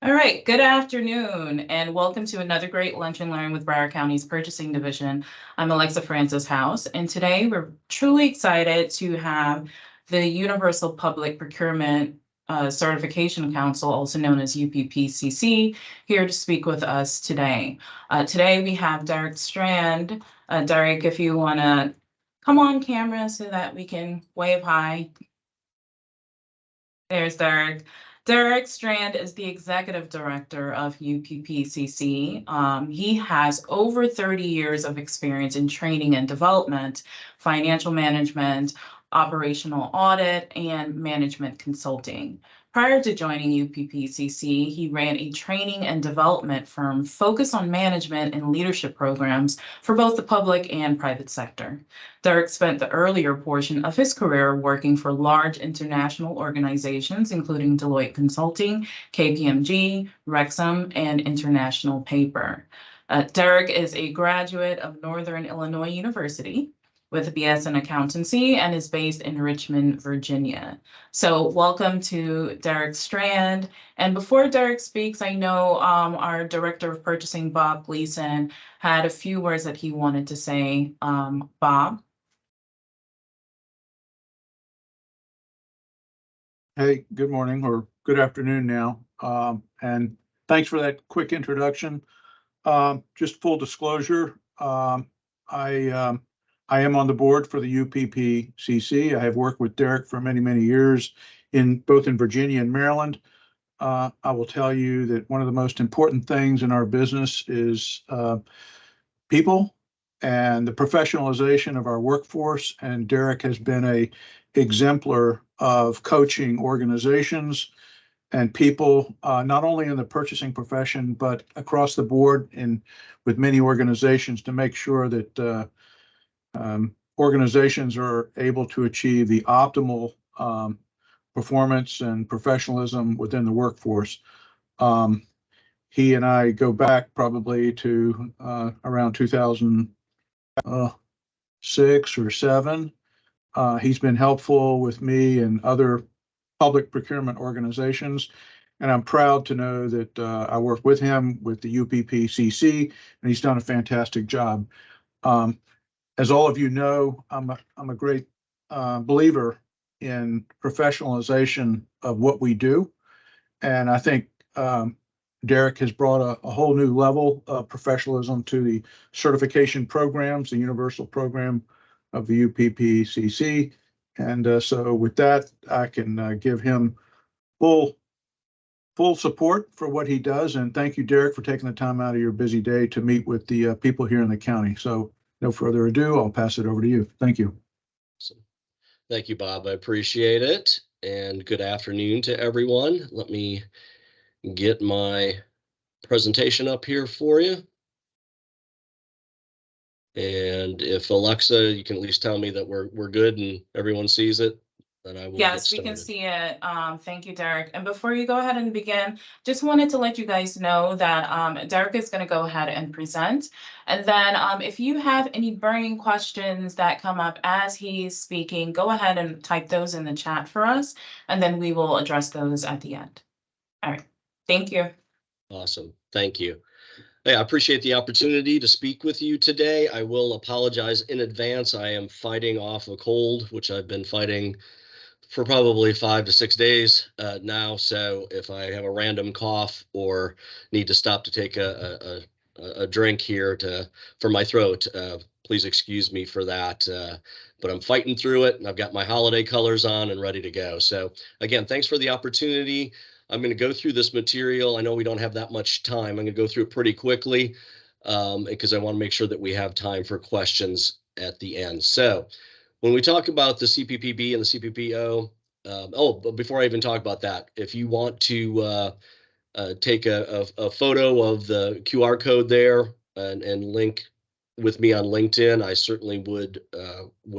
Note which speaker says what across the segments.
Speaker 1: All right, good afternoon, and welcome to another great Lunch and Learn with Broward County's Purchasing Division. I'm Alexa Francis House, and today we're truly excited to have the Universal Public Procurement Certification Council, also known as UPPCC, here to speak with us today. Today we have Derrick Strand. Derrick, if you want to come on camera so that we can wave hi. There's Derrick. Derrick Strand is the executive director of UPPCC. He has over 30 years of experience in training and development, financial management, operational audit, and management consulting. Prior to joining UPPCC, he ran a training and development firm focused on management and leadership programs for both the public and private sector. Derrick spent the earlier portion of his career working for large international organizations, including Deloitte Consulting, KPMG, Rexam, and International Paper. Derrick is a graduate of Northern Illinois University with a BS in accountancy and is based in Richmond, Virginia. So welcome to Derrick Strand. And before Derrick speaks, I know our Director of Purchasing, Bob Gleason, had a few words that he wanted to say. Bob?
Speaker 2: Hey, good morning or good afternoon now. And thanks for that quick introduction. Just full disclosure, I am on the board for the UPPCC. I have worked with Derrick for many, many years both in Virginia and Maryland. I will tell you that one of the most important things in our business is people and the professionalization of our workforce. And Derrick has been an exemplar of coaching organizations and people, not only in the purchasing profession, but across the board and with many organizations to make sure that organizations are able to achieve the optimal performance and professionalism within the workforce. He and I go back probably to around 2006 or 7. He's been helpful with me and other public procurement organizations, and I'm proud to know that I work with him with the UPPCC, and he's done a fantastic job. As all of you know, I'm a great believer in professionalization of what we do, and I think Derrick has brought a whole new level of professionalism to the certification programs, the universal program of the UPPCC. And so with that, I can give him full support for what he does. And thank you, Derrick, for taking the time out of your busy day to meet with the people here in the county. So no further ado, I'll pass it over to you. Thank you.
Speaker 3: Awesome. Thank you, Bob. I appreciate it. And good afternoon to everyone. Let me get my presentation up here for you. And if Alexa, you can at least tell me that we're good and everyone sees it, then I will.
Speaker 1: Yes, we can see it. Thank you, Derrick. And before you go ahead and begin, just wanted to let you guys know that Derrick is going to go ahead and present. And then if you have any burning questions that come up as he's speaking, go ahead and type those in the chat for us, and then we will address those at the end. All right. Thank you.
Speaker 3: Awesome. Thank you. Hey, I appreciate the opportunity to speak with you today. I will apologize in advance. I am fighting off a cold, which I've been fighting for probably 5 to 6 days now. So if I have a random cough or need to stop to take a drink here for my throat, please excuse me for that. But I'm fighting through it, and I've got my holiday colors on and ready to go. So again, thanks for the opportunity. I'm going to go through this material. I know we don't have that much time. I'm going to go through it pretty quickly because I want to make sure that we have time for questions at the end. So when we talk about the CPPB and the CPPO, but before I even talk about that, if you want to take a photo of the QR code there and link with me on LinkedIn, I certainly would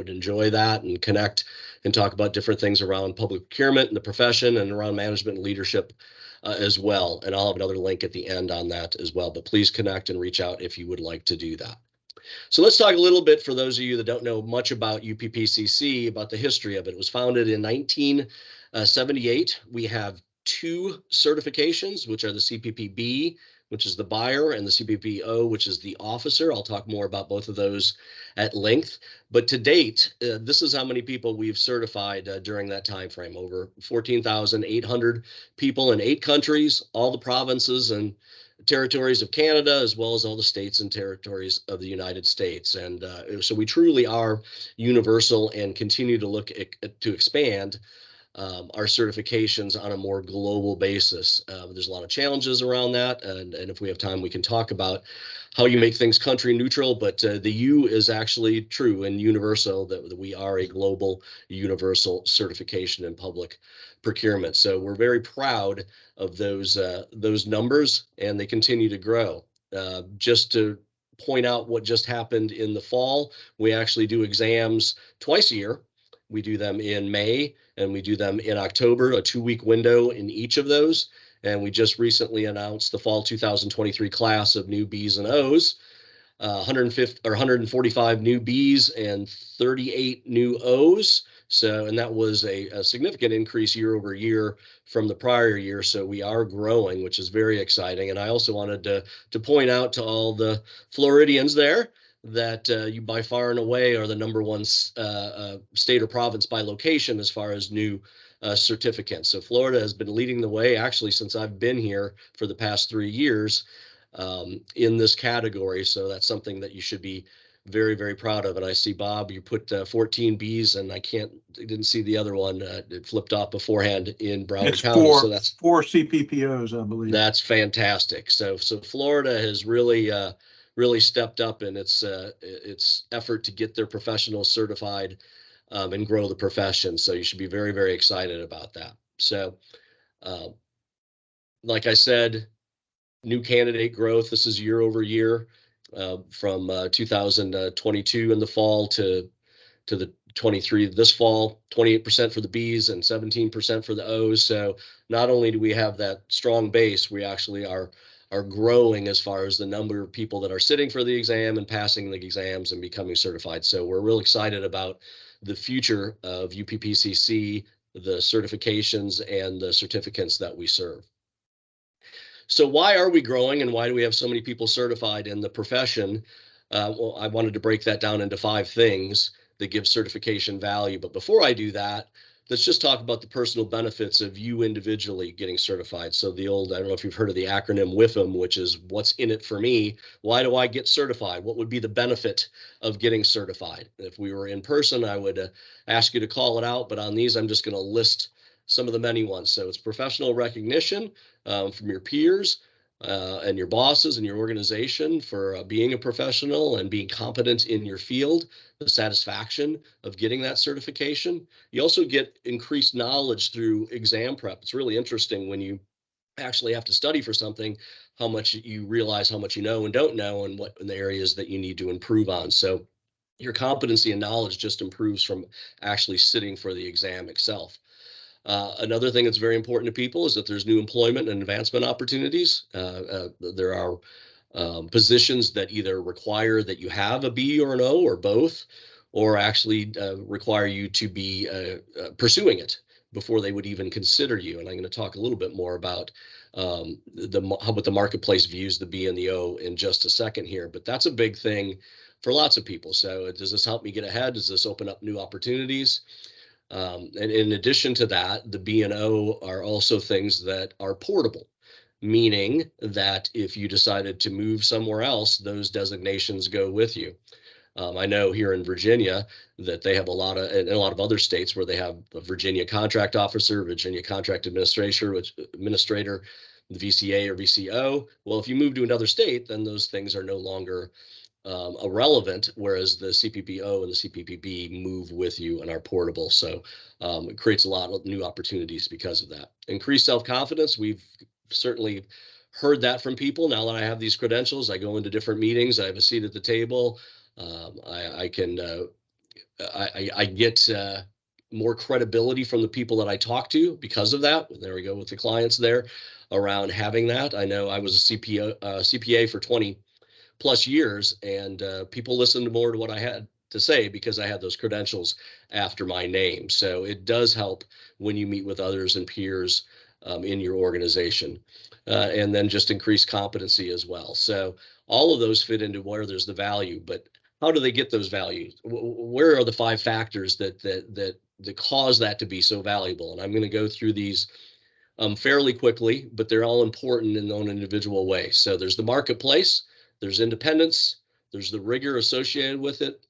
Speaker 3: enjoy that and connect and talk about different things around public procurement and the profession and around management and leadership as well. And I'll have another link at the end on that as well. But please connect and reach out if you would like to do that. So let's talk a little bit, for those of you that don't know much about UPPCC, about the history of it. It was founded in 1978. We have two certifications, which are the CPPB, which is the buyer, and the CPPO, which is the officer. I'll talk more about both of those at length. But to date, this is how many people we've certified during that time frame. Over 14,800 people in 8 countries, all the provinces and territories of Canada, as well as all the states and territories of the United States. And so we truly are universal and continue to look to expand our certifications on a more global basis. There's a lot of challenges around that, and if we have time, we can talk about how you make things country neutral, but the U is actually true and universal, that we are a global universal certification in public procurement. So we're very proud of those numbers, and they continue to grow. Just to point out what just happened in the fall, we actually do exams twice a year. We do them in May and we do them in October, a 2-week window in each of those. And we just recently announced the fall 2023 class of new Bs and Os, 150 or 145 new Bs and 38 new Os. So, and that was a significant increase year over year from the prior year. So we are growing, which is very exciting. And I also wanted to point out to all the Floridians there that you by far and away are the number one state or province by location as far as new certificates. So Florida has been leading the way actually since I've been here for the past 3 years in this category. So that's something that you should be very, very proud of. And I see, Bob, you put 14 Bs, and I didn't see the other one. It flipped off beforehand in Broward County. So that's
Speaker 2: 4 CPPOs, I believe.
Speaker 3: That's fantastic. So Florida has really really stepped up in its effort to get their professionals certified and grow the profession. So you should be very, very excited about that. So like I said, new candidate growth. This is year over year from 2022 in the fall to the 23 this fall, 28% for the Bs and 17% for the Os. So not only do we have that strong base, we actually are growing as far as the number of people that are sitting for the exam and passing the exams and becoming certified. So we're real excited about the future of UPPCC, the certifications and the certificates that we serve. So why are we growing, and why do we have so many people certified in the profession? Well, I wanted to break that down into 5 things that give certification value. But before I do that, let's just talk about the personal benefits of you individually getting certified. So the old, I don't know if you've heard of the acronym WIFM, which is what's in it for me. Why do I get certified? What would be the benefit of getting certified? If we were in person, I would ask you to call it out. But on these, I'm just going to list some of the many ones. So it's professional recognition from your peers and your bosses and your organization for being a professional and being competent in your field, the satisfaction of getting that certification. You also get increased knowledge through exam prep. It's really interesting when you actually have to study for something, how much you realize how much you know and don't know, and what in the areas that you need to improve on. So your competency and knowledge just improves from actually sitting for the exam itself. Another thing that's very important to people is that there's new employment and advancement opportunities. There are positions that either require that you have a B or an O or both, or actually require you to be pursuing it before they would even consider you. And I'm going to talk a little bit more about what the marketplace views the B and the O in just a second here. But that's a big thing for lots of people. So does this help me get ahead? Does this open up new opportunities? And in addition to that, the B and O are also things that are portable, meaning that if you decided to move somewhere else, those designations go with you. I know here in Virginia that they have in a lot of other states where they have a Virginia contract officer, Virginia contract administrator, the VCA or VCO. Well, if you move to another state, then those things are no longer irrelevant, whereas the CPPO and the CPPB move with you and are portable. So it creates a lot of new opportunities because of that. Increased self-confidence. We've certainly heard that from people. Now that I have these credentials, I go into different meetings. I have a seat at the table. I get more credibility from the people that I talk to because of that. There we go with the clients there around having that. I know I was a CPA for 20 plus years, and people listened more to what I had to say because I had those credentials after my name. So it does help when you meet with others and peers in your organization, and then just increase competency as well. So all of those fit into where there's the value, but how do they get those values? Where are the 5 factors that cause that to be so valuable? And I'm going to go through these fairly quickly, but they're all important in their own individual way. So there's the marketplace, there's independence, there's the rigor associated with it.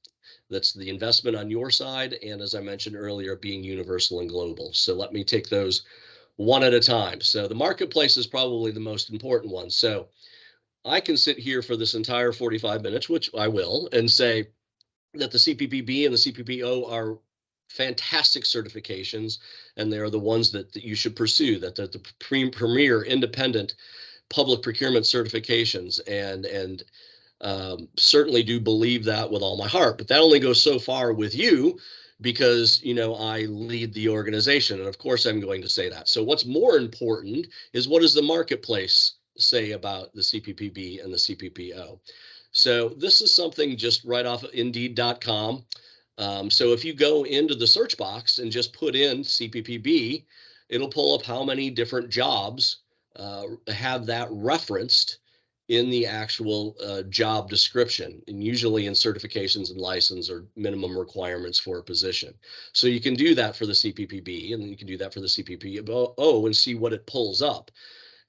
Speaker 3: That's the investment on your side. And as I mentioned earlier, being universal and global. So let me take those one at a time. So the marketplace is probably the most important one. So I can sit here for this entire 45 minutes, which I will, and say that the CPPB and the CPPO are fantastic certifications, and they are the ones that you should pursue, that the premier independent public procurement certifications, and certainly do believe that with all my heart. But that only goes so far with you, because I lead the organization, and of course I'm going to say that. So what's more important is, what does the marketplace say about the CPPB and the CPPO? So this is something just right off of Indeed.com. So if you go into the search box and just put in CPPB, it'll pull up how many different jobs have that referenced in the actual job description, and usually in certifications and license or minimum requirements for a position. So you can do that for the CPPB, and then you can do that for the CPPO and see what it pulls up.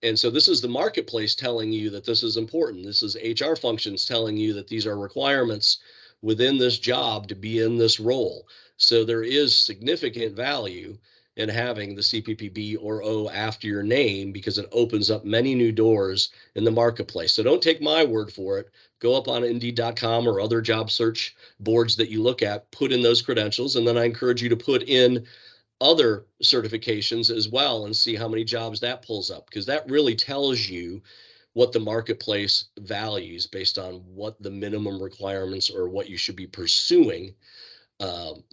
Speaker 3: And so this is the marketplace telling you that this is important. This is HR functions telling you that these are requirements within this job to be in this role. So there is significant value in having the CPPB or O after your name, because it opens up many new doors in the marketplace. So don't take my word for it. Go up on Indeed.com or other job search boards that you look at, put in those credentials, and then I encourage you to put in other certifications as well and see how many jobs that pulls up, because that really tells you what the marketplace values based on what the minimum requirements or what you should be pursuing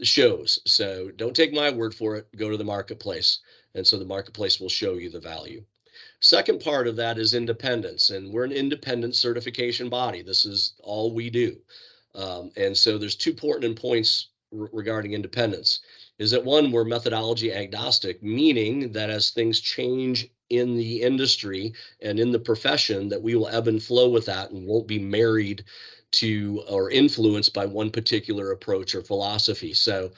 Speaker 3: shows. So don't take my word for it. Go to the marketplace. And so the marketplace will show you the value. Second part of that is independence, and we're an independent certification body. This is all we do. And so there's 2 important points regarding independence. Is that, one, we're methodology agnostic, meaning that as things change in the industry and in the profession, that we will ebb and flow with that and won't be married to or influenced by one particular approach or philosophy. So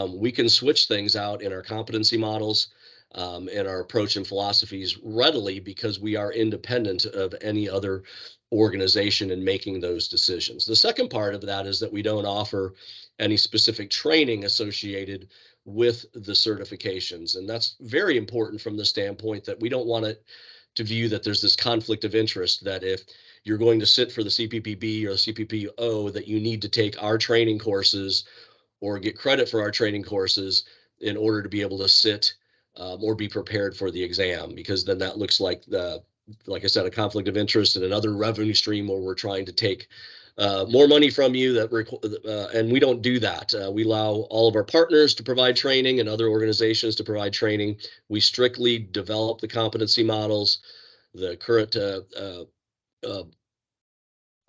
Speaker 3: we can switch things out in our competency models and our approach and philosophies readily, because we are independent of any other organization in making those decisions. The second part of that is that we don't offer any specific training associated with the certifications. And that's very important from the standpoint that we don't want it to view that there's this conflict of interest, that if you're going to sit for the CPPB or the CPPO, that you need to take our training courses or get credit for our training courses in order to be able to sit or be prepared for the exam, because then that looks like I said, a conflict of interest and another revenue stream where we're trying to take more money from you, and we don't do that. We allow all of our partners to provide training and other organizations to provide training. We strictly develop the competency models, the current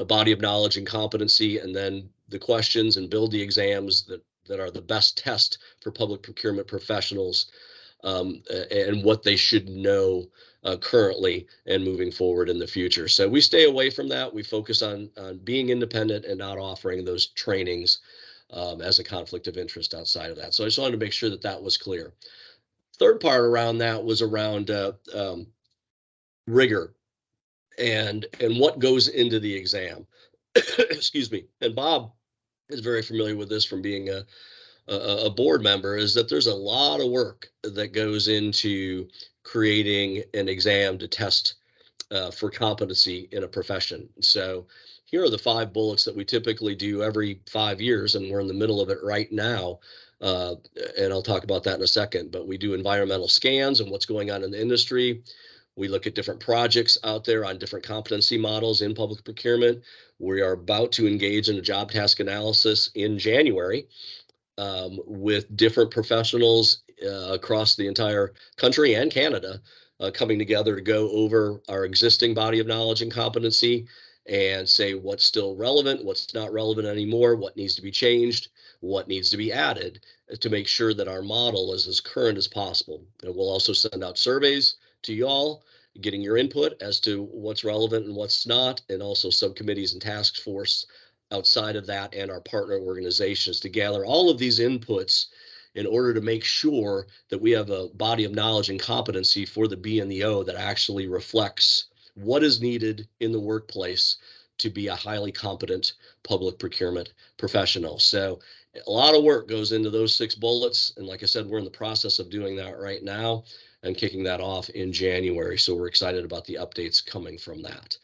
Speaker 3: body of knowledge and competency, and then the questions, and build the exams that are the best test for public procurement professionals, and what they should know currently and moving forward in the future. So we stay away from that. We focus on being independent and not offering those trainings as a conflict of interest outside of that. So I just wanted to make sure that that was clear. Third part around that was around rigor and what goes into the exam. Excuse me. And Bob is very familiar with this from being a board member, is that there's a lot of work that goes into creating an exam to test for competency in a profession. So here are the 5 bullets that we typically do every 5 years, and we're in the middle of it right now. And I'll talk about that in a second, but we do environmental scans and what's going on in the industry. We look at different projects out there on different competency models in public procurement. We are about to engage in a job task analysis in January with different professionals across the entire country and Canada coming together to go over our existing body of knowledge and competency and say what's still relevant, what's not relevant anymore, what needs to be changed, what needs to be added to make sure that our model is as current as possible. And we'll also send out surveys to y'all, getting your input as to what's relevant and what's not, and also subcommittees and task force outside of that, and our partner organizations to gather all of these inputs in order to make sure that we have a body of knowledge and competency for the B and the O that actually reflects what is needed in the workplace to be a highly competent public procurement professional. So a lot of work goes into those 6 bullets. And like I said, we're in the process of doing that right now and kicking that off in January. So we're excited about the updates coming from that.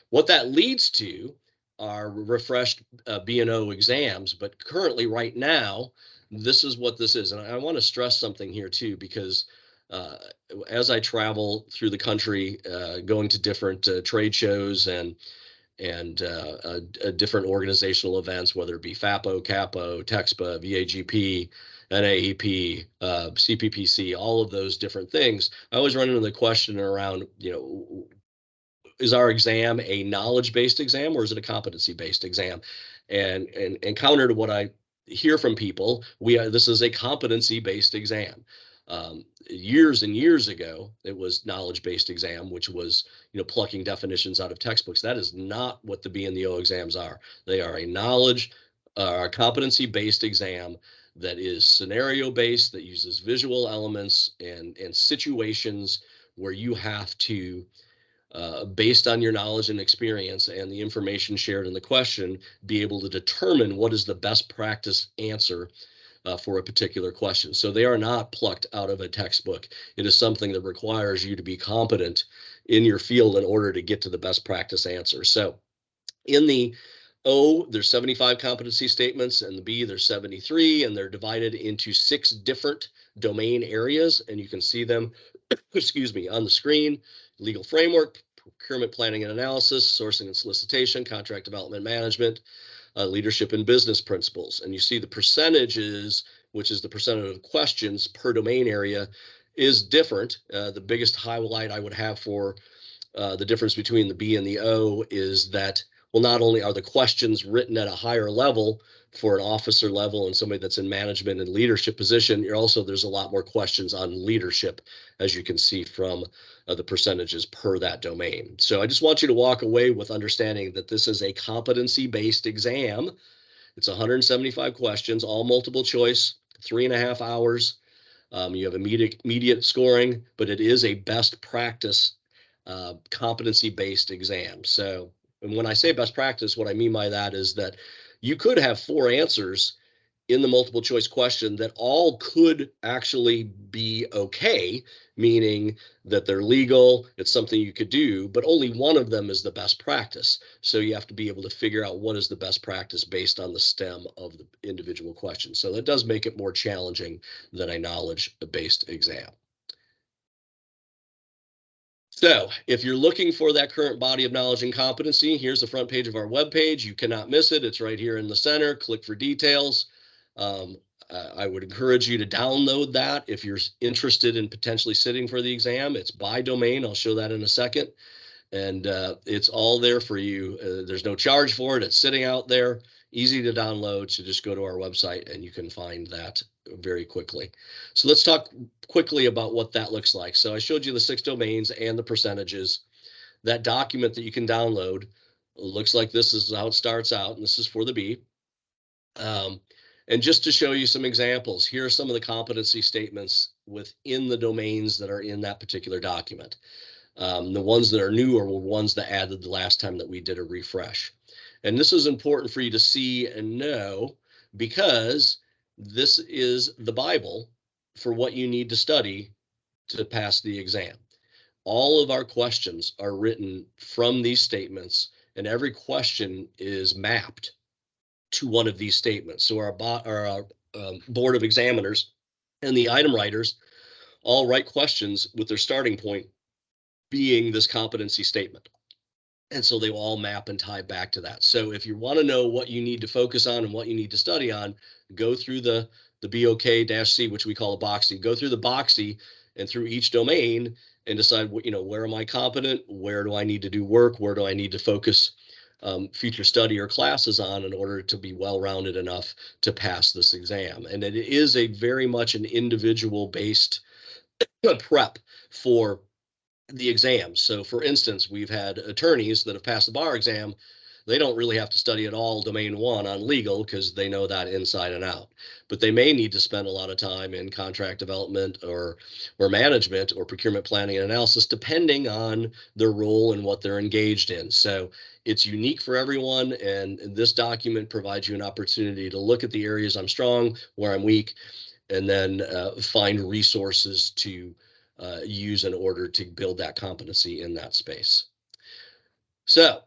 Speaker 3: What that leads to are refreshed B&O exams, but currently right now, this is what this is. And I want to stress something here too, because as I travel through the country, going to different trade shows and different organizational events, whether it be FAPO, CAPO, TEXPA, VAGP, NAEP, CPPC, all of those different things, I always run into the question around, is our exam a knowledge-based exam or is it a competency-based exam? And counter to what I hear from people, this is a competency-based exam. Years and years ago, it was knowledge-based exam, which was plucking definitions out of textbooks. That is not what the B and the O exams are. They are a competency-based exam that is scenario-based, that uses visual elements and situations where you have to, based on your knowledge and experience and the information shared in the question, be able to determine what is the best practice answer for a particular question. So they are not plucked out of a textbook. It is something that requires you to be competent in your field in order to get to the best practice answer. So in the O, there's 75 competency statements, and the B, there's 73, and they're divided into 6 different domain areas, and you can see them, excuse me, on the screen: legal framework, procurement planning and analysis, sourcing and solicitation, contract development management, leadership and business principles. And you see the percentages, which is the percentage of questions per domain area, is different. The biggest highlight I would have for the difference between the B and the O is that, well, not only are the questions written at a higher level for an officer level and somebody that's in management and leadership position, there's a lot more questions on leadership, as you can see from the percentages per that domain. So I just want you to walk away with understanding that this is a competency-based exam. It's 175 questions, all multiple choice, 3.5 hours. You have immediate scoring, but it is a best practice competency-based exam. So, and when I say best practice, what I mean by that is that you could have 4 answers in the multiple choice question that all could actually be okay, meaning that they're legal, it's something you could do, but only one of them is the best practice. So you have to be able to figure out what is the best practice based on the stem of the individual question. So that does make it more challenging than a knowledge-based exam. So if you're looking for that current body of knowledge and competency, here's the front page of our webpage. You cannot miss it. It's right here in the center. Click for details. I would encourage you to download that if you're interested in potentially sitting for the exam. It's by domain. I'll show that in a second. And it's all there for you. There's no charge for it. It's sitting out there, easy to download. So just go to our website and you can find that very quickly. So let's talk quickly about what that looks like. So I showed you the 6 domains and the percentages. That document that you can download looks like this is how it starts out, and this is for the B. And just to show you some examples, here are some of the competency statements within the domains that are in that particular document. The ones that are new are ones that added the last time that we did a refresh. And this is important for you to see and know, because this is the Bible for what you need to study to pass the exam. All of our questions are written from these statements, and every question is mapped to one of these statements. So our board of examiners and the item writers all write questions with their starting point being this competency statement. And so they will all map and tie back to that. So if you want to know what you need to focus on and what you need to study on, go through the BOK-C, which we call a boxy. Go through the boxy and through each domain and decide, where am I competent? Where do I need to do work? Where do I need to focus future study or classes on in order to be well-rounded enough to pass this exam? And it is a very much an individual-based prep for the exams. So for instance, we've had attorneys that have passed the bar exam. They don't really have to study at all domain one on legal because they know that inside and out. But they may need to spend a lot of time in contract development or management or procurement planning and analysis, depending on their role and what they're engaged in. So it's unique for everyone. And this document provides you an opportunity to look at the areas I'm strong, where I'm weak, and then find resources to use in order to build that competency in that space. So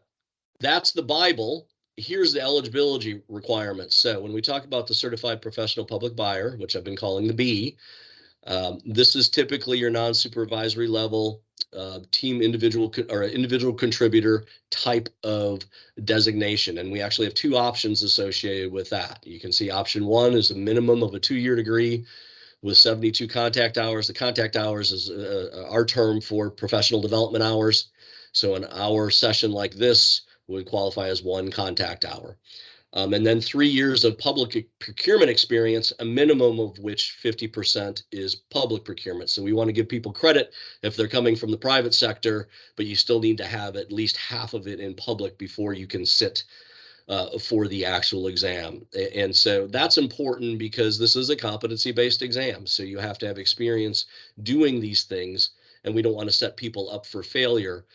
Speaker 3: that's the Bible. Here's the eligibility requirements. So when we talk about the certified professional public buyer, which I've been calling the B, this is typically your non-supervisory level team individual contributor type of designation. And we actually have two options associated with that. You can see option one is a minimum of a 2-year degree with 72 contact hours. The contact hours is our term for professional development hours. So an hour session like this would qualify as 1 contact hour. And then 3 years of public procurement experience, a minimum of which 50% is public procurement. So we want to give people credit if they're coming from the private sector, but you still need to have at least half of it in public before you can sit for the actual exam. And so that's important because this is a competency-based exam. So you have to have experience doing these things, and we don't want to set people up for failure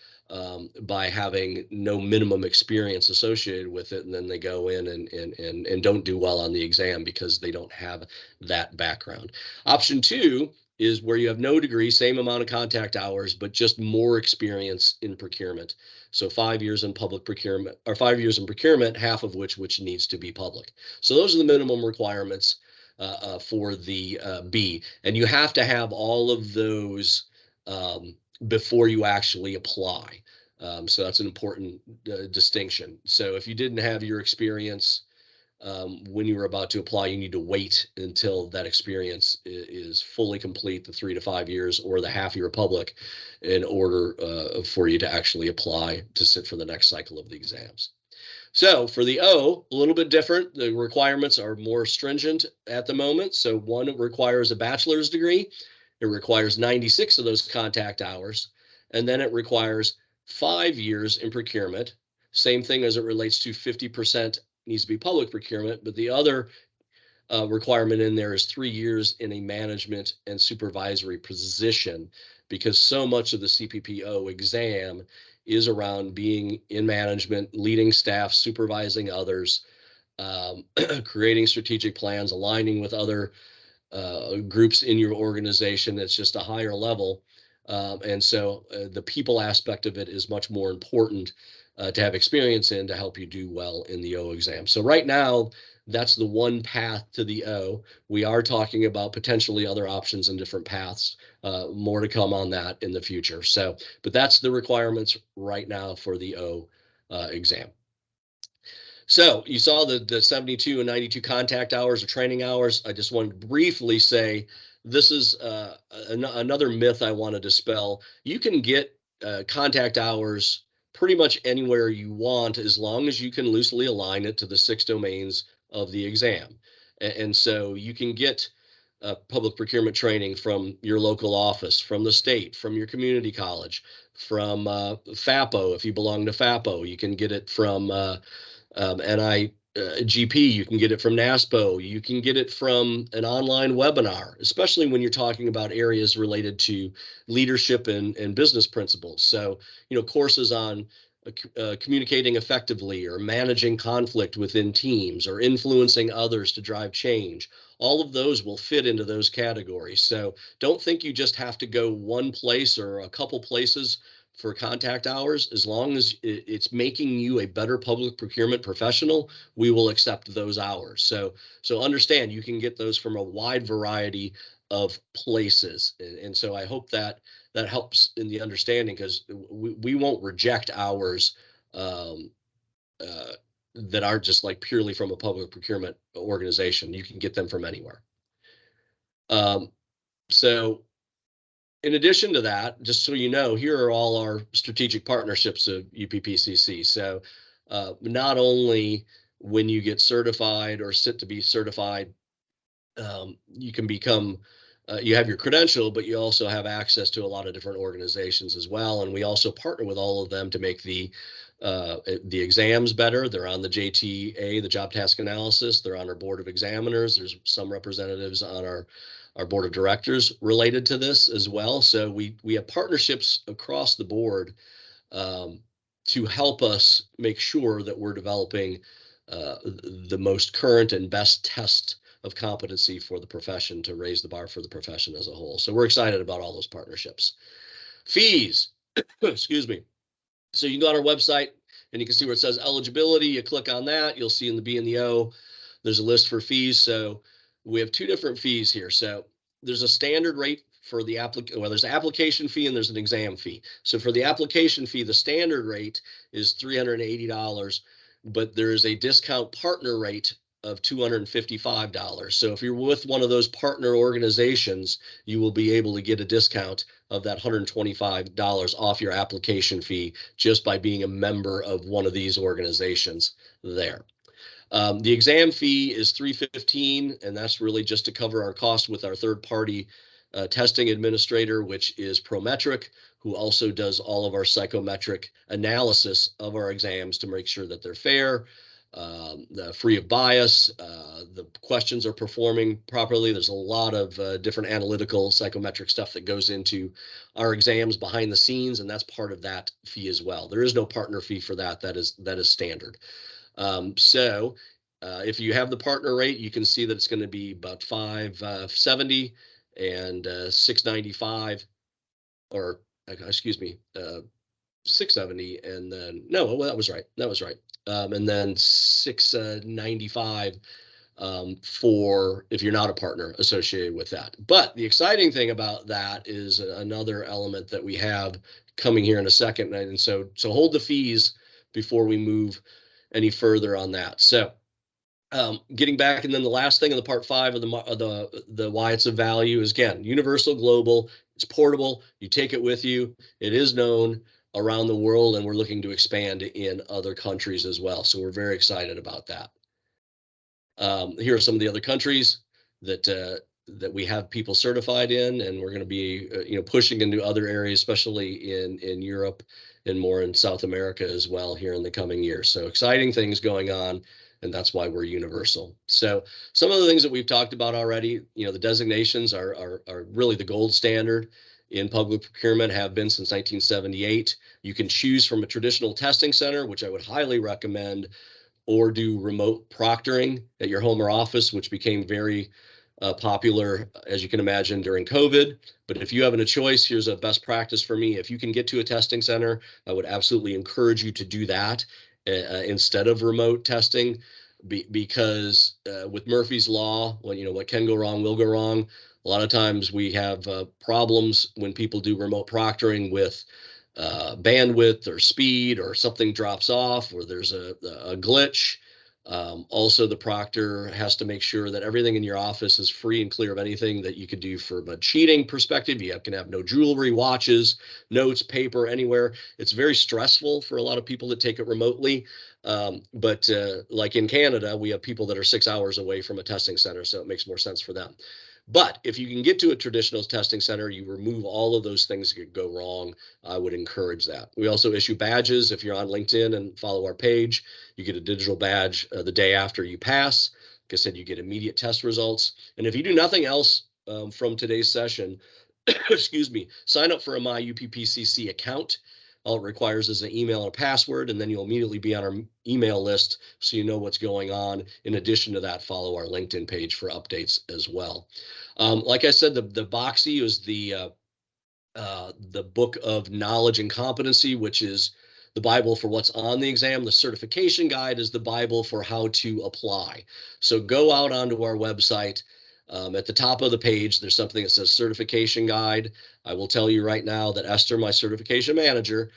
Speaker 3: by having no minimum experience associated with it, and then they go in and don't do well on the exam because they don't have that background. Option two is where you have no degree, same amount of contact hours, but just more experience in procurement. So 5 years in public procurement, or 5 years in procurement, half of which needs to be public. So those are the minimum requirements for the B. And you have to have all of those before you actually apply. So that's an important distinction. So if you didn't have your experience when you were about to apply, you need to wait until that experience is fully complete, the 3 to 5 years or the half year public, in order for you to actually apply to sit for the next cycle of the exams. So for the O, a little bit different. The requirements are more stringent at the moment. So one, it requires a bachelor's degree. It requires 96 of those contact hours. And then it requires 5 years in procurement. Same thing as it relates to 50% needs to be public procurement, but the other requirement in there is 3 years in a management and supervisory position, because so much of the CPPO exam is around being in management, leading staff, supervising others, creating strategic plans, aligning with other groups in your organization. It's just a higher level. And so the people aspect of it is much more important to have experience in to help you do well in the O exam. So right now, that's the one path to the O. We are talking about potentially other options and different paths. More to come on that in the future. So, but that's the requirements right now for the O exam. So you saw the 72 and 92 contact hours or training hours. I just want to briefly say this is another myth I want to dispel. You can get contact hours pretty much anywhere you want, as long as you can loosely align it to the 6 domains of the exam. And so you can get public procurement training from your local office, from the state, from your community college, from FAPO. If you belong to FAPO, you can get it from NIGP, you can get it from NASPO, you can get it from an online webinar, especially when you're talking about areas related to leadership and business principles. So, courses on communicating effectively, or managing conflict within teams, or influencing others to drive change. All of those will fit into those categories. So don't think you just have to go one place or a couple places for contact hours. As long as it's making you a better public procurement professional, we will accept those hours. So understand, you can get those from a wide variety of places. And so I hope that helps in the understanding, because we won't reject hours that aren't just like purely from a public procurement organization. You can get them from anywhere. So in addition to that, just so you know, here are all our strategic partnerships of UPPCC. So not only when you get certified or sit to be certified, you can become you have your credential, but you also have access to a lot of different organizations as well. And we also partner with all of them to make the exams better. They're on the JTA, the Job Task Analysis. They're on our Board of Examiners. There's some representatives on our Board of Directors related to this as well. So we have partnerships across the board to help us make sure that we're developing the most current and best test of competency for the profession to raise the bar for the profession as a whole. So we're excited about all those partnerships. Fees, excuse me. So you can go on our website and you can see where it says eligibility. You click on that, you'll see in the B and the O, there's a list for fees. So we have two different fees here. So there's a standard rate for the there's an application fee and there's an exam fee. So for the application fee, the standard rate is $380, but there is a discount partner rate of $255. So if you're with one of those partner organizations, you will be able to get a discount of that $125 off your application fee just by being a member of one of these organizations there. The exam fee is $315, and that's really just to cover our costs with our third-party testing administrator, which is Prometric, who also does all of our psychometric analysis of our exams to make sure that they're fair, free of bias, the questions are performing properly. There's a lot of different analytical psychometric stuff that goes into our exams behind the scenes, and that's part of that fee as well. There is no partner fee for that. That is standard. So if you have the partner rate, you can see that it's going to be about $570 and $695, or excuse me, $670, and then well, that was right. And then $695 for if you're not a partner associated with that. But the exciting thing about that is another element that we have coming here in a second, and so hold the fees before we move any further on that. So getting back, and then the last thing in the part 5 of the why it's of value is, again, universal, global. It's portable. You take it with you. It is known around the world, and we're looking to expand in other countries as well. So we're very excited about that. Here are some of the other countries that we have people certified in, and we're going to be pushing into other areas, especially in Europe and more in South America as well here in the coming years. So exciting things going on, and that's why we're universal. So some of the things that we've talked about already, the designations are really the gold standard in public procurement, have been since 1978. You can choose from a traditional testing center, which I would highly recommend, or do remote proctoring at your home or office, which became very popular, as you can imagine, during COVID. But if you have a choice, here's a best practice for me. If you can get to a testing center, I would absolutely encourage you to do that instead of remote testing, because with Murphy's Law, what can go wrong will go wrong. A lot of times we have problems when people do remote proctoring with bandwidth or speed, or something drops off, or there's a glitch. Also, the proctor has to make sure that everything in your office is free and clear of anything that you could do from a cheating perspective. You can have no jewelry, watches, notes, paper, anywhere. It's very stressful for a lot of people that take it remotely. But like in Canada, we have people that are 6 hours away from a testing center, so it makes more sense for them. But if you can get to a traditional testing center, you remove all of those things that could go wrong. I would encourage that. We also issue badges. If you're on LinkedIn and follow our page, you get a digital badge the day after you pass. Like I said, you get immediate test results. And if you do nothing else from today's session, excuse me, sign up for a My UPPCC account. All it requires is an email and a password, and then you'll immediately be on our email list so you know what's going on. In addition to that, follow our LinkedIn page for updates as well. Like I said, the Boxy is the book of knowledge and competency, which is the Bible for what's on the exam. The certification guide is the Bible for how to apply. So go out onto our website. At the top of the page, there's something that says certification guide. I will tell you right now that Esther, my certification manager,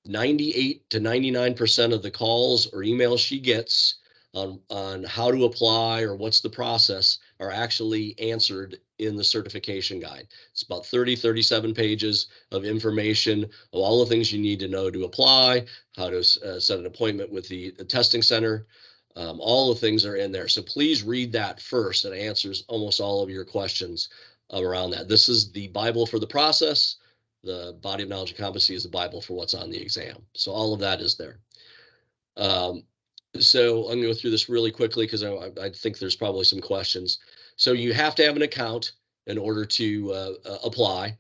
Speaker 3: 98 to 99% of the calls or emails she gets on how to apply or what's the process are actually answered in the certification guide. It's about 37 pages of information of all the things you need to know to apply, how to set an appointment with the testing center. All the things are in there. So please read that first. It answers almost all of your questions around that. This is the Bible for the process. The body of knowledge and competency is the Bible for what's on the exam. So all of that is there. So I'm going to go through this really quickly because I think there's probably some questions. So you have to have an account in order to apply.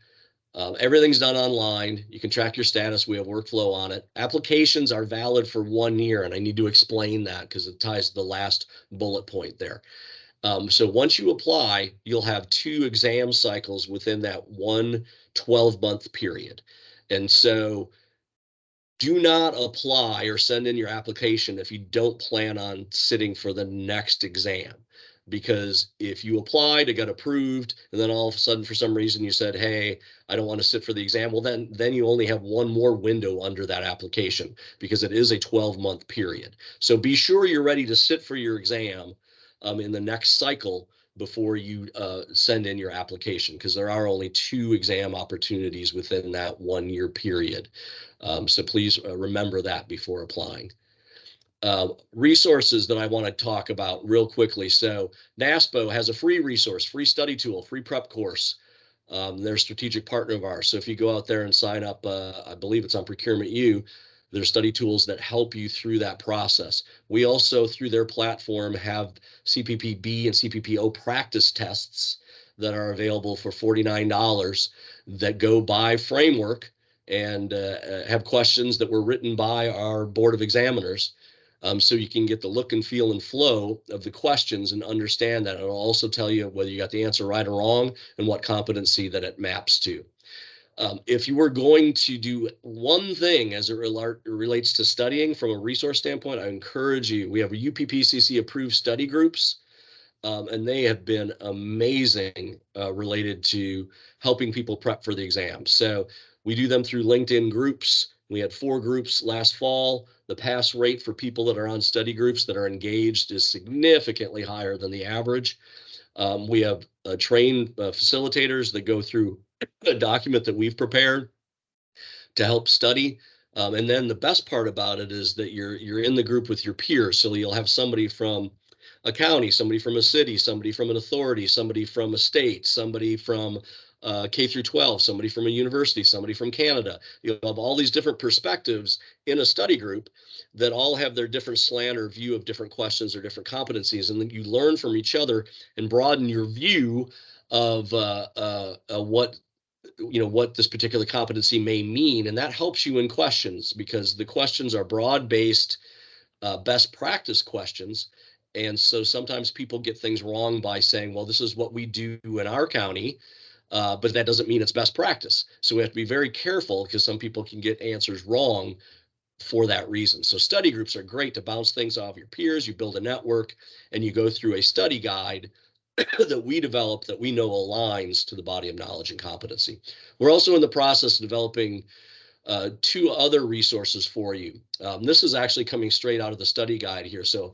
Speaker 3: Everything's done online. You can track your status. We have workflow on it. Applications are valid for 1 year, and I need to explain that because it ties to the last bullet point there. So once you apply, you'll have 2 exam cycles within that 1 12-month period. And so do not apply or send in your application if you don't plan on sitting for the next exam. Because if you applied, it got approved, and then all of a sudden, for some reason, you said, hey, I don't want to sit for the exam, well, then you only have 1 more window under that application because it is a 12-month period. So be sure you're ready to sit for your exam in the next cycle before you send in your application, because there are only 2 exam opportunities within that 1-year period. So please remember that before applying. Resources that I want to talk about real quickly. So NASPO has a free resource, free study tool, free prep course. They're a strategic partner of ours. So if you go out there and sign up, I believe it's on Procurement U, there's study tools that help you through that process. We also, through their platform, have CPP-B and CPP-O practice tests that are available for $49 that go by framework and have questions that were written by our board of examiners. So you can get the look and feel and flow of the questions and understand that. It'll also tell you whether you got the answer right or wrong and what competency that it maps to. If you were going to do one thing as it relates to studying from a resource standpoint, I encourage you. We have UPPCC approved study groups, and they have been amazing related to helping people prep for the exam. So we do them through LinkedIn groups. We had 4 groups last fall. The pass rate for people that are on study groups that are engaged is significantly higher than the average. We have trained facilitators that go through a document that we've prepared to help study. And then the best part about it is that you're in the group with your peers. So you'll have somebody from a county, somebody from a city, somebody from an authority, somebody from a state, somebody from K through 12, somebody from a university, somebody from Canada. You have all these different perspectives in a study group that all have their different slant or view of different questions or different competencies. And then you learn from each other and broaden your view of what this particular competency may mean. And that helps you in questions because the questions are broad-based best practice questions. And so sometimes people get things wrong by saying, well, this is what we do in our county, but that doesn't mean it's best practice. So we have to be very careful because some people can get answers wrong for that reason. So study groups are great to bounce things off your peers. You build a network and you go through a study guide that we develop that we know aligns to the body of knowledge and competency. We're also in the process of developing 2 other resources for you. This is actually coming straight out of the study guide here. So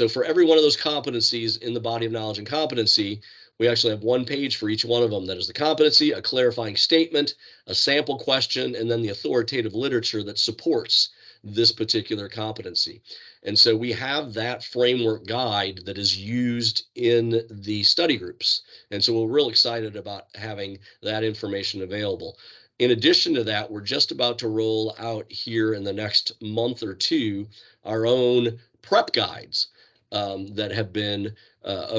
Speaker 3: for every one of those competencies in the body of knowledge and competency, we actually have 1 page for each one of them. That is the competency, a clarifying statement, a sample question, and then the authoritative literature that supports this particular competency. And so we have that framework guide that is used in the study groups. And so we're real excited about having that information available. In addition to that, we're just about to roll out here in the next month or 2 our own prep guides that have been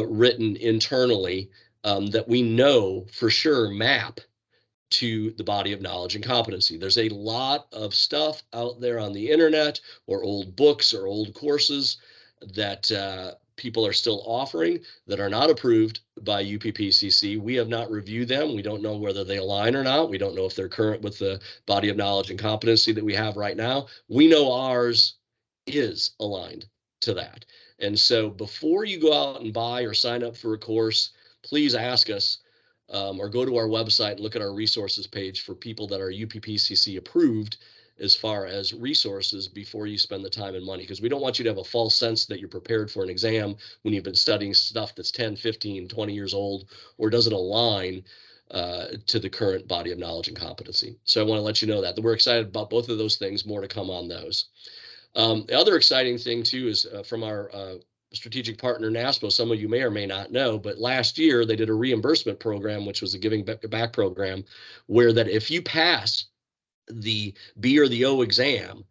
Speaker 3: written internally that we know for sure map to the body of knowledge and competency. There's a lot of stuff out there on the internet or old books or old courses that people are still offering that are not approved by UPPCC. We have not reviewed them. We don't know whether they align or not. We don't know if they're current with the body of knowledge and competency that we have right now. We know ours is aligned to that. And so before you go out and buy or sign up for a course, please ask us or go to our website and look at our resources page for people that are UPPCC approved as far as resources before you spend the time and money, because we don't want you to have a false sense that you're prepared for an exam when you've been studying stuff that's 10, 15, 20 years old or doesn't align to the current body of knowledge and competency. So I want to let you know that we're excited about both of those things, more to come on those. The other exciting thing too is from our strategic partner NASPO, some of you may or may not know, but last year they did a reimbursement program, which was a giving back program, where that if you pass the B or the O exam,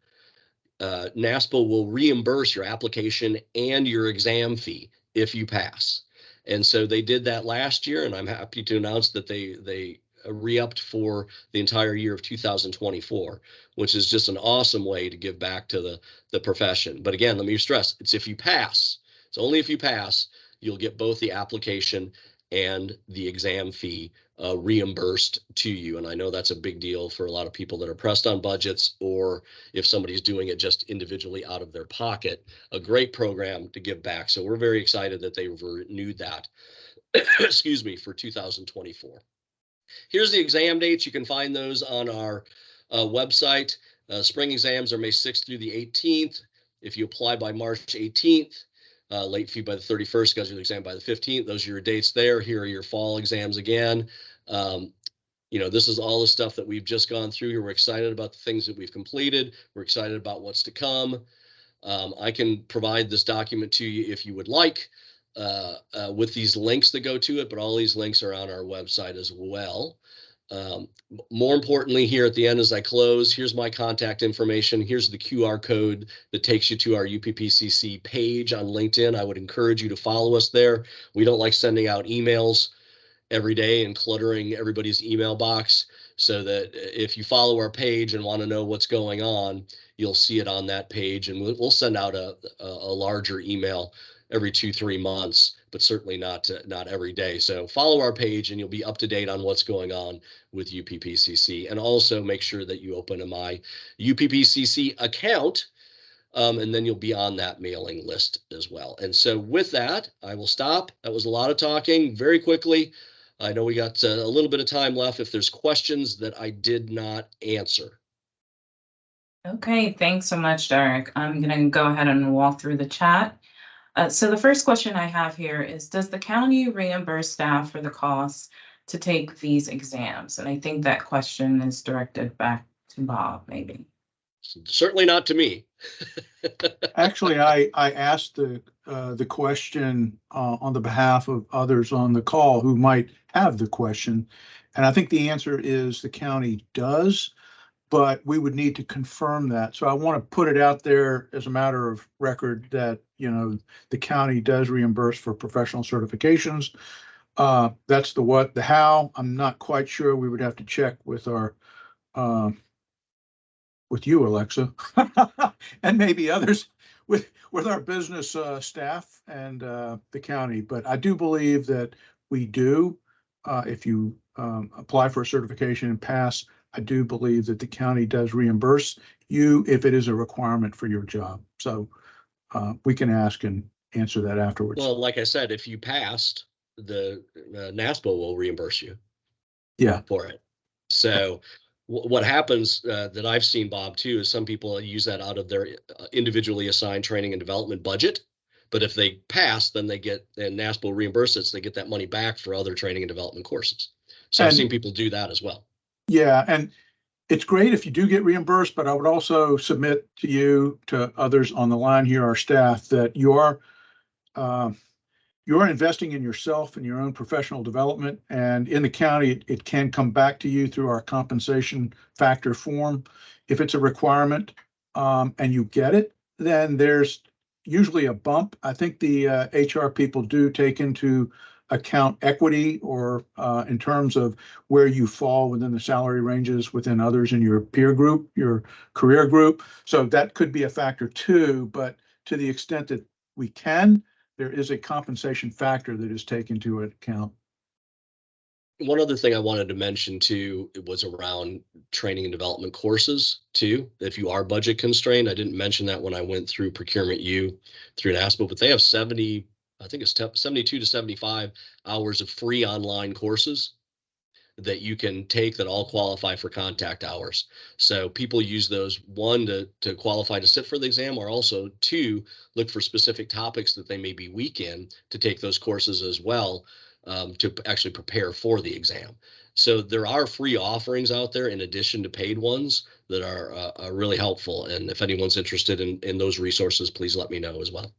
Speaker 3: NASPO will reimburse your application and your exam fee if you pass. And so they did that last year, and I'm happy to announce that they re-upped for the entire year of 2024, which is just an awesome way to give back to the profession. But again, let me stress, it's if you pass. It's only if you pass, you'll get both the application and the exam fee reimbursed to you. And I know that's a big deal for a lot of people that are pressed on budgets, or if somebody's doing it just individually out of their pocket, a great program to give back. So we're very excited that they've renewed that, excuse me, for 2024. Here's the exam dates. You can find those on our website. Spring exams are May 6th through the 18th. If you apply by March 18th, late fee by the 31st, schedule exam by the 15th. Those are your dates there. Here are your fall exams again. This is all the stuff that we've just gone through here. We're excited about the things that we've completed. We're excited about what's to come. I can provide this document to you if you would like, with these links that go to it, but all these links are on our website as well. More importantly, here at the end, as I close, here's my contact information. Here's the QR code that takes you to our UPPCC page on LinkedIn. I would encourage you to follow us there. We don't like sending out emails every day and cluttering everybody's email box, so that if you follow our page and want to know what's going on, you'll see it on that page, and we'll send out a larger email every 2-3 months, but certainly not every day. So follow our page and you'll be up to date on what's going on with UPPCC. And also make sure that you open my UPPCC account, and then you'll be on that mailing list as well. And so with that, I will stop. That was a lot of talking very quickly. I know we got a little bit of time left if there's questions that I did not answer.
Speaker 1: Okay, thanks so much, Derrick. I'm going to go ahead and walk through the chat. So the first question I have here is, does the county reimburse staff for the costs to take these exams? And I think that question is directed back to Bob, maybe.
Speaker 3: Certainly not to me.
Speaker 2: Actually, I asked the question on the behalf of others on the call who might have the question. And I think the answer is the county does, but we would need to confirm that. So I want to put it out there as a matter of record that, the county does reimburse for professional certifications. That's the what. The how, I'm not quite sure. We would have to check with our with you, Alexa, and maybe others with our business staff and the county. But I do believe that we do. If you apply for a certification and pass, I do believe that the county does reimburse you if it is a requirement for your job. So we can ask and answer that afterwards.
Speaker 3: Well, like I said, if you passed, the NASPO will reimburse you.
Speaker 2: Yeah.
Speaker 3: For it. So what happens that I've seen, Bob, too, is some people use that out of their individually assigned training and development budget. But if they pass, then they get, and NASPO reimburses, so they get that money back for other training and development courses. So I've seen people do that as well. Yeah,
Speaker 2: and it's great if you do get reimbursed, but I would also submit to you, to others on the line here, our staff, that you're investing in yourself and your own professional development. And in the county, it can come back to you through our compensation factor form. If it's a requirement and you get it, then there's usually a bump. I think the HR people do take into account equity, or in terms of where you fall within the salary ranges within others in your peer group, your career group. So that could be a factor too, but to the extent that we can, there is a compensation factor that is taken into account.
Speaker 3: One other thing I wanted to mention too, it was around training and development courses too. If you are budget constrained, I didn't mention that when I went through Procurement U through NASPO, but they have 72 to 75 hours of free online courses that you can take that all qualify for contact hours. So people use those, one, to qualify to sit for the exam, or also two, look for specific topics that they may be weak in to take those courses as well, to actually prepare for the exam. So there are free offerings out there in addition to paid ones that are really helpful. And if anyone's interested in those resources, please let me know as well.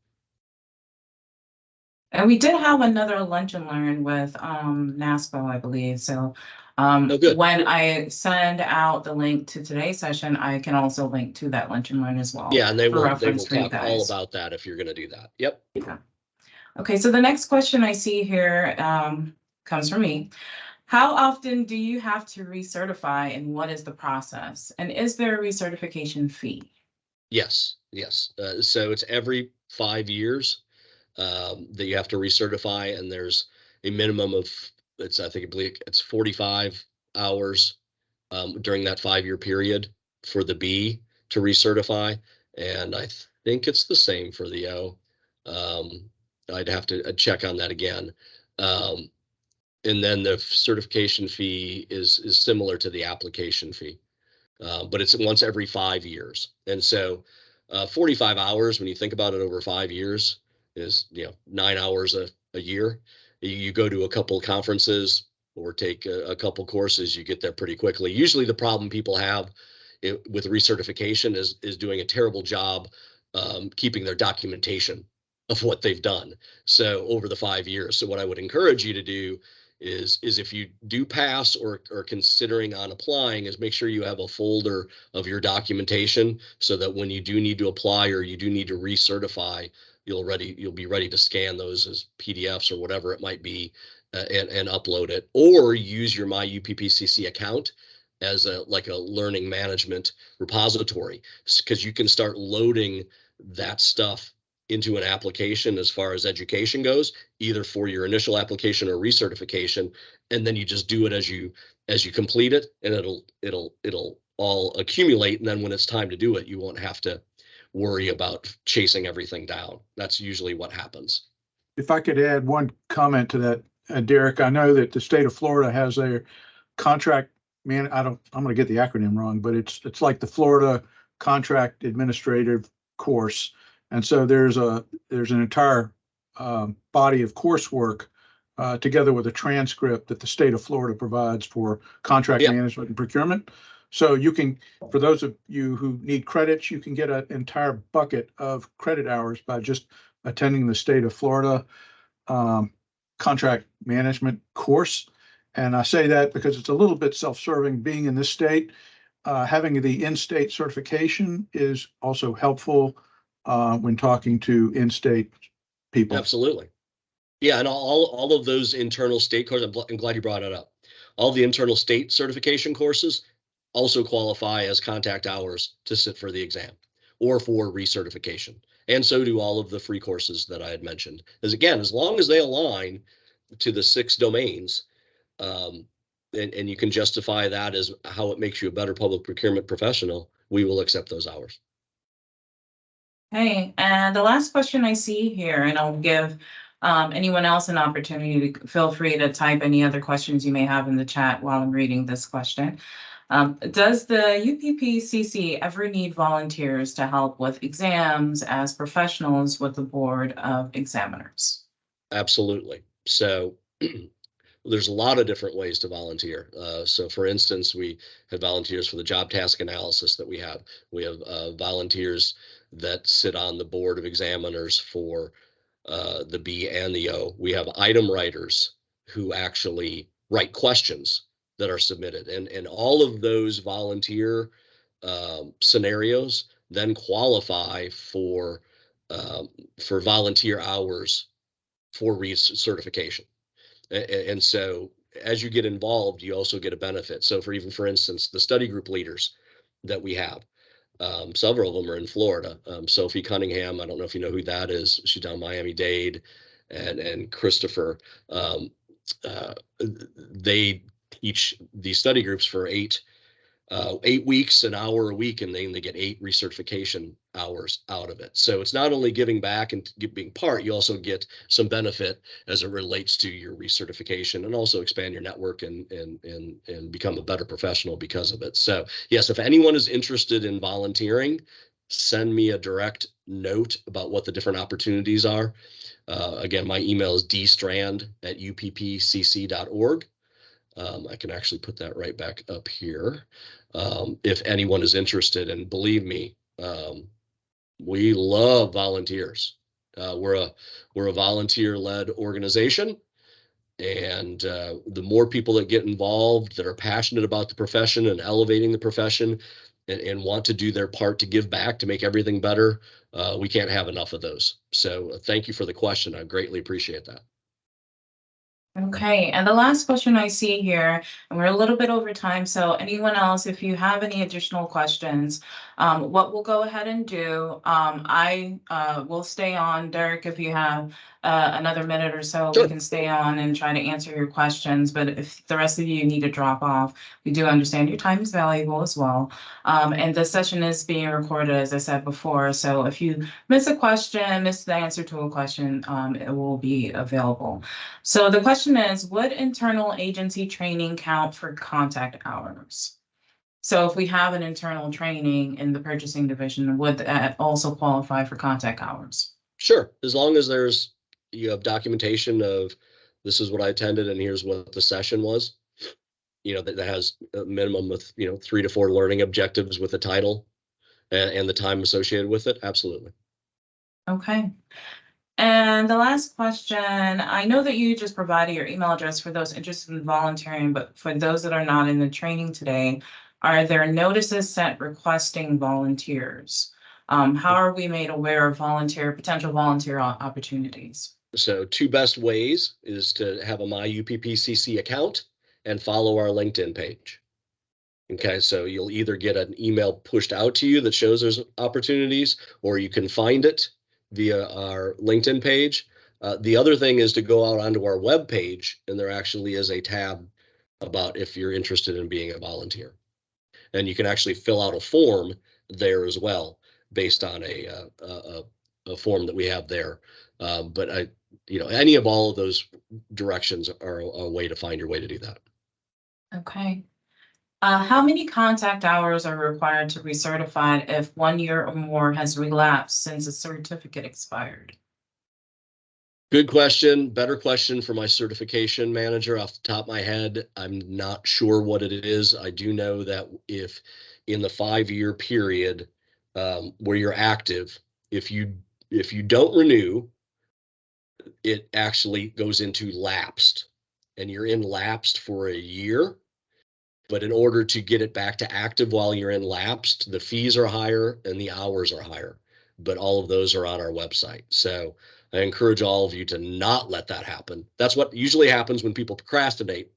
Speaker 1: And we did have another lunch and learn with NASPO, I believe. So
Speaker 3: Oh, good.
Speaker 1: when I send out the link to today's session, I can also link to that lunch and learn as well.
Speaker 3: Yeah, and they
Speaker 1: for
Speaker 3: will
Speaker 1: reference for you
Speaker 3: talk all
Speaker 1: guys.
Speaker 3: about that if you're going to do that. Yep.
Speaker 1: Yeah. Okay, so the next question I see here comes from me. How often do you have to recertify and what is the process? And is there a recertification fee?
Speaker 3: Yes, yes. So it's every 5 years that you have to recertify, and there's a minimum of I believe it's 45 hours during that 5 year period for the B to recertify, and I think it's the same for the O. I'd have to check on that again. Um, and then the certification fee is similar to the application fee. But it's once every 5 years. And so 45 hours, when you think about it over 5 years, is 9 hours a year. You go to a couple of conferences or take a couple courses, you get there pretty quickly. Usually the problem people have with recertification is doing a terrible job keeping their documentation of what they've done. So over the 5 years. So what I would encourage you to do is if you do pass or considering on applying, is make sure you have a folder of your documentation so that when you do need to apply or you do need to recertify, you'll be ready to scan those as PDFs or whatever it might be, and upload it, or use your My UPPCC account as a learning management repository, because you can start loading that stuff into an application as far as education goes, either for your initial application or recertification, and then you just do it as you complete it, and it'll all accumulate, and then when it's time to do it, you won't have to worry about chasing everything down. That's usually what happens.
Speaker 2: If I could add one comment to that, Derrick, I know that the state of Florida has their contract I'm going to get the acronym wrong, but it's like the Florida Contract Administrative Course. And so there's an entire body of coursework together with a transcript that the state of Florida provides for contract management and procurement. So you can, for those of you who need credits, you can get an entire bucket of credit hours by just attending the state of Florida contract management course. And I say that because it's a little bit self-serving being in this state. Having the in-state certification is also helpful when talking to in-state people.
Speaker 3: Absolutely. Yeah, and all of those internal state courses, I'm glad you brought it up. All the internal state certification courses also qualify as contact hours to sit for the exam or for recertification. And so do all of the free courses that I had mentioned. As long as they align to the 6 domains, and you can justify that as how it makes you a better public procurement professional, we will accept those hours.
Speaker 1: Hey, and the last question I see here, and I'll give anyone else an opportunity to feel free to type any other questions you may have in the chat while I'm reading this question. Does the UPPCC ever need volunteers to help with exams as professionals with the Board of Examiners?
Speaker 3: Absolutely. So there's a lot of different ways to volunteer. So for instance, we have volunteers for the job task analysis that we have. We have volunteers that sit on the Board of Examiners for the B and the O. We have item writers who actually write questions that are submitted, and all of those volunteer scenarios then qualify for volunteer hours for recertification. And so as you get involved, you also get a benefit. So for instance, the study group leaders that we have, several of them are in Florida. Sophie Cunningham, I don't know if you know who that is. She's down Miami-Dade, and Christopher. They teach these study groups for 8 weeks, an hour a week, and then they get 8 recertification hours out of it. So it's not only giving back and being part, you also get some benefit as it relates to your recertification, and also expand your network and become a better professional because of it. So yes, if anyone is interested in volunteering, send me a direct note about what the different opportunities are. Again, my email is dstrand@uppcc.org. I can actually put that right back up here. If anyone is interested, and believe me, we love volunteers. We're a volunteer-led organization, and the more people that get involved, that are passionate about the profession and elevating the profession, and want to do their part to give back to make everything better, we can't have enough of those. So thank you for the question. I greatly appreciate that.
Speaker 1: Okay, and the last question I see here, and we're a little bit over time, so anyone else, if you have any additional questions, what we'll go ahead and do, I will stay on. Derrick, if you have another minute or so,
Speaker 3: Sure.
Speaker 1: we can stay on and try to answer your questions. But if the rest of you need to drop off, we do understand your time is valuable as well. And the session is being recorded, as I said before. So if you miss a question, miss the answer to a question, it will be available. So the question is, would internal agency training count for contact hours? So if we have an internal training in the purchasing division, would that also qualify for contact hours?
Speaker 3: Sure, as long as you have documentation of this is what I attended and here's what the session was. That has a minimum of 3 to 4 learning objectives with the title and the time associated with it. Absolutely.
Speaker 1: Okay. And the last question, I know that you just provided your email address for those interested in volunteering, but for those that are not in the training today, are there notices sent requesting volunteers? How are we made aware of potential volunteer opportunities?
Speaker 3: So 2 best ways is to have a My UPPCC account and follow our LinkedIn page. Okay, so you'll either get an email pushed out to you that shows there's opportunities, or you can find it via our LinkedIn page. The other thing is to go out onto our web page, and there actually is a tab about if you're interested in being a volunteer. And you can actually fill out a form there as well, based on a form that we have there. But any of all of those directions are a way to find your way to do that.
Speaker 1: Okay. How many contact hours are required to be certified if 1 year or more has relapsed since a certificate expired?
Speaker 3: Good question. Better question for my certification manager. Off the top of my head, I'm not sure what it is. I do know that if in the 5-year period where you're active, if you don't renew, it actually goes into lapsed, and you're in lapsed for a year. But in order to get it back to active while you're in lapsed, the fees are higher and the hours are higher. But all of those are on our website. So I encourage all of you to not let that happen. That's what usually happens when people procrastinate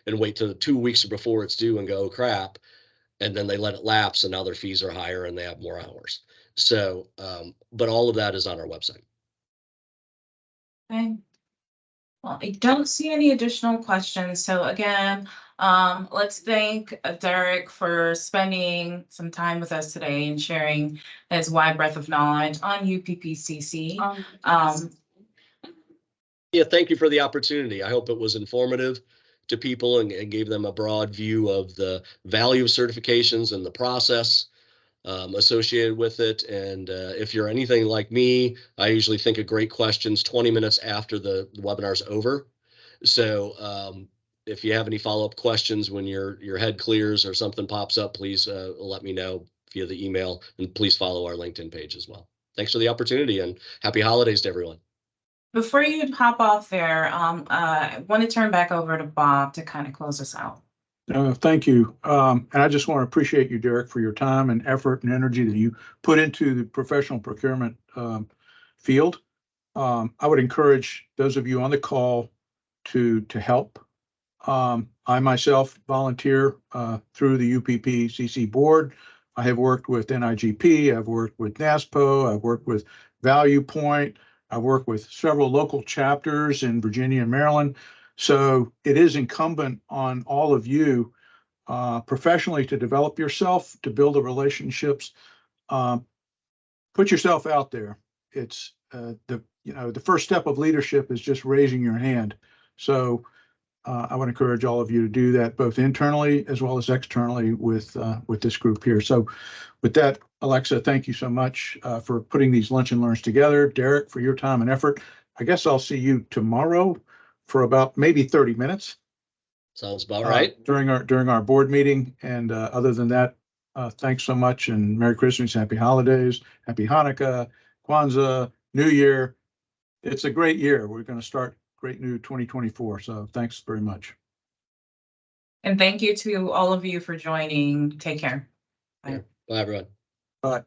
Speaker 3: and wait till 2 weeks before it's due and go, oh, crap. And then they let it lapse, and now their fees are higher and they have more hours. So, but all of that is on our website.
Speaker 1: Okay. Well, I don't see any additional questions. So again, let's thank Derrick for spending some time with us today and sharing his wide breadth of knowledge on UPPCC.
Speaker 3: Yeah, thank you for the opportunity. I hope it was informative to people and gave them a broad view of the value of certifications and the process associated with it. And if you're anything like me, I usually think of great questions 20 minutes after the webinar's over. So if you have any follow-up questions when your head clears or something pops up, please let me know via the email, and please follow our LinkedIn page as well. Thanks for the opportunity, and happy holidays to everyone.
Speaker 1: Before you hop off there, I want to turn back over to Bob to kind of close us out.
Speaker 2: Thank you. And I just want to appreciate you, Derrick, for your time and effort and energy that you put into the professional procurement field. I would encourage those of you on the call to help. I myself volunteer through the UPPCC board. I have worked with NIGP, I've worked with NASPO, I've worked with Value Point, I've worked with several local chapters in Virginia and Maryland. So it is incumbent on all of you professionally to develop yourself, to build the relationships, put yourself out there. It's the first step of leadership is just raising your hand. So I would encourage all of you to do that, both internally as well as externally with this group here. So with that, Alexa, thank you so much for putting these lunch and learns together. Derrick, for your time and effort. I guess I'll see you tomorrow for about maybe 30 minutes.
Speaker 3: Sounds about right.
Speaker 2: During our board meeting. And other than that, thanks so much, and Merry Christmas, Happy Holidays, Happy Hanukkah, Kwanzaa, New Year. it's a great year. We're going to start great new 2024. So thanks very much.
Speaker 1: And thank you to all of you for joining. Take care. Bye.
Speaker 3: Bye, everyone.
Speaker 2: Bye.